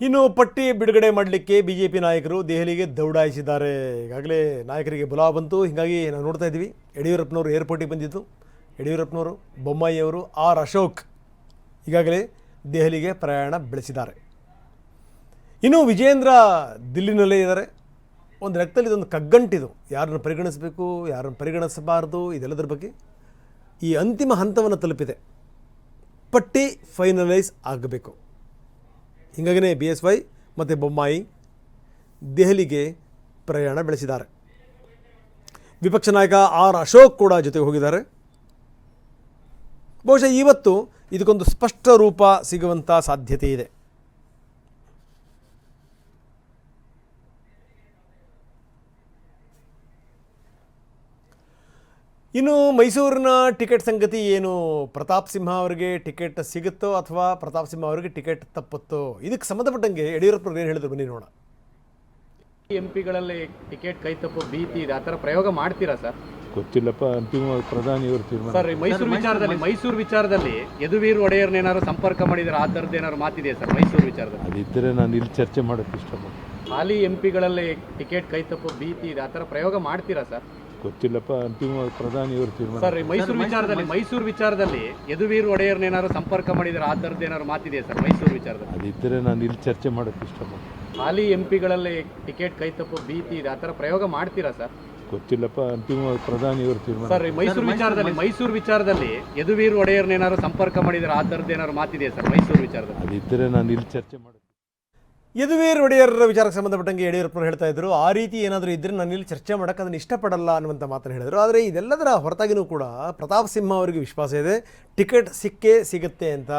ಇನ್ನು ಪಟ್ಟಿ ಬಿಡುಗಡೆ ಮಾಡಲಿಕ್ಕೆ ಬಿಜೆಪಿ ನಾಯಕರು ದೆಹಲಿಗೆ ದೌಡಾಯಿಸಿದ್ದಾರೆ. ಈಗಾಗಲೇ ನಾಯಕರಿಗೆ ಬುಲಾವ್ ಬಂತು. ಹೀಗಾಗಿ ನಾವು ನೋಡ್ತಾ ಇದ್ದೀವಿ, ಯಡಿಯೂರಪ್ಪನವರು ಏರ್ಪೋರ್ಟಿಗೆ ಬಂದಿದ್ದು. ಯಡಿಯೂರಪ್ಪನವರು, ಬೊಮ್ಮಾಯಿ ಅವರು, ಆರ್ ಅಶೋಕ್ ಈಗಾಗಲೇ ದೆಹಲಿಗೆ ಪ್ರಯಾಣ ಬೆಳೆಸಿದ್ದಾರೆ. ಇನ್ನು ವಿಜೇಂದ್ರ ದಿಲ್ಲಿನಲ್ಲೇ ಇದ್ದಾರೆ. ಒಂದು ಲೆಕ್ಕದಲ್ಲಿ ಇದೊಂದು ಕಗ್ಗಂಟಿದು, ಯಾರನ್ನು ಪರಿಗಣಿಸಬೇಕು, ಯಾರನ್ನು ಪರಿಗಣಿಸಬಾರ್ದು, ಇದೆಲ್ಲದರ ಬಗ್ಗೆ ಈ ಅಂತಿಮ ಹಂತವನ್ನು ತಲುಪಿದೆ. ಪಟ್ಟಿ ಫೈನಲೈಸ್ ಆಗಬೇಕು. ಹೀಗಾಗಿಯೇ BSY ಮತ್ತು ಬೊಮ್ಮಾಯಿ ದೆಹಲಿಗೆ ಪ್ರಯಾಣ ಬೆಳೆಸಿದ್ದಾರೆ. ವಿಪಕ್ಷ ನಾಯಕ ಆರ್ ಅಶೋಕ್ ಕೂಡ ಜೊತೆಗೆ ಹೋಗಿದ್ದಾರೆ. ಬಹುಶಃ ಇವತ್ತು ಇದಕ್ಕೊಂದು ಸ್ಪಷ್ಟ ರೂಪ ಸಿಗುವಂಥ ಸಾಧ್ಯತೆ ಇದೆ. ಇನ್ನು ಮೈಸೂರಿನ ಟಿಕೆಟ್ ಸಂಗತಿ ಏನು? ಪ್ರತಾಪ್ ಸಿಂಹ ಅವರಿಗೆ ಟಿಕೆಟ್ ಸಿಗುತ್ತೋ ಅಥವಾ ಪ್ರತಾಪ್ ಸಿಂಹ ಅವರಿಗೆ ಟಿಕೆಟ್ ತಪ್ಪುತ್ತೋ? ಇದಕ್ಕೆ ಸಂಬಂಧಪಟ್ಟಂಗೆ ಯಡಿಯೂರಪ್ಪನವ್ರು ಏನು ಹೇಳಿದ್ರು ಬನ್ನಿ ನೋಡೋಣ. ಎಂಪಿಗಳಲ್ಲಿ ಟಿಕೆಟ್ ಕೈ ತಪ್ಪು ಭೀತಿ ಇದೆ, ಆ ಥರ ಪ್ರಯೋಗ ಮಾಡ್ತೀರಾ ಸರ್? ಗೊತ್ತಿಲ್ಲಪ್ಪ, ಅಂತಿಮವಾಗಿ ಪ್ರಧಾನಿಯವರು ತೀರ್ಮಾನ. ಸರ್, ಮೈಸೂರು ವಿಚಾರದಲ್ಲಿ ಯದುವೀರ್ ಒಡೆಯರ್ನೇನಾದ್ರು ಸಂಪರ್ಕ ಮಾಡಿದ್ರೆ ಆ ಥರದ್ದು ಏನಾದ್ರು ಮಾತಿದೆಯಾ ಸರ್ ಮೈಸೂರು ವಿಚಾರದಲ್ಲಿ? ಅದಿದ್ದರೆ ನಾನು ಇಲ್ಲಿ ಚರ್ಚೆ ಮಾಡೋಕ್ಕೆ ಇಷ್ಟಪಡ್ತೀನಿ. ಹಾಲಿ ಎಂಪಿಗಳಲ್ಲಿ ಟಿಕೆಟ್ ಕೈ ತಪ್ಪು ಭೀತಿ ಇದೆ, ಆ ಥರ ಪ್ರಯೋಗ ಮಾಡ್ತೀರಾ ಸರ್? ಗೊತ್ತಿಲ್ಲಪ್ಪ, ಅಂತಿಮವಾಗಿ ಪ್ರಧಾನಿಯವರು ತೀರ್ಮಾನ. ಸರ್, ಮೈಸೂರು ವಿಚಾರದಲ್ಲಿ ಯದುವೀರ್ ಒಡೆಯರ್ನೇನಾದ್ರು ಸಂಪರ್ಕ ಮಾಡಿದ್ರೆ ಆ ಥರದ್ದು ಏನಾದ್ರು ಮಾತಿದೆಯಾ ಸರ್ ಮೈಸೂರು ವಿಚಾರದಲ್ಲಿ? ಅದಿದ್ದರೆ ನಾನು ಇಲ್ಲಿ ಚರ್ಚೆ ಮಾಡೋಕ್ಕೆ ಇಷ್ಟಪಡ್ತೀನಿ. ಹಾಲಿ ಎಂಪಿಗಳಲ್ಲಿ ಟಿಕೆಟ್ ಕೈ ತಪ್ಪು ಭೀತಿ ಇದೆ, ಆ ಥರ ಪ್ರಯೋಗ ಮಾಡ್ತೀರಾ ಸರ್? ಗೊತ್ತಿಲ್ಲಪ್ಪ, ಅಂತಿಮವಾಗಿ ಪ್ರಧಾನಿಯವರು ತೀರ್ಮಾನ. ಸರ್, ಮೈಸೂರು ವಿಚಾರದಲ್ಲಿ ಯದುವೀರ್ ಒಡೆಯರ್ನೇನಾದ್ರು ಸಂಪರ್ಕ ಮಾಡಿದ್ರೆ ಆ ಥರದ್ದು ಏನಾದ್ರು ಮಾತಿದೆಯಾ ಸರ್ ಮೈಸೂರು ವಿಚಾರದಲ್ಲಿ? ಅದಿದ್ದರೆ ನಾನು ಇಲ್ಲಿ ಚರ್ಚೆ ಮಾಡೋಕ್ಕೆ. ಯದುವೀರ್ ಒಡೆಯರ್ ವಿಚಾರಕ್ಕೆ ಸಂಬಂಧಪಟ್ಟಂಗೆ ಯಡಿಯೂರಪ್ಪನವರು ಹೇಳ್ತಾ ಇದ್ರು, ಆ ರೀತಿ ಏನಾದರೂ ಇದ್ದರೆ ನಾನು ಇಲ್ಲಿ ಚರ್ಚೆ ಮಾಡೋಕ್ಕೆ ಅದನ್ನು ಇಷ್ಟಪಡಲ್ಲ ಅನ್ನುವಂಥ ಮಾತನ್ನು ಹೇಳಿದರು. ಆದರೆ ಇದೆಲ್ಲದರ ಹೊರತಾಗಿಯೂ ಕೂಡ ಪ್ರತಾಪ್ ಸಿಂಹ ಅವರಿಗೆ ವಿಶ್ವಾಸ ಇದೆ, ಟಿಕೆಟ್ ಸಿಕ್ಕೇ ಸಿಗುತ್ತೆ ಅಂತ.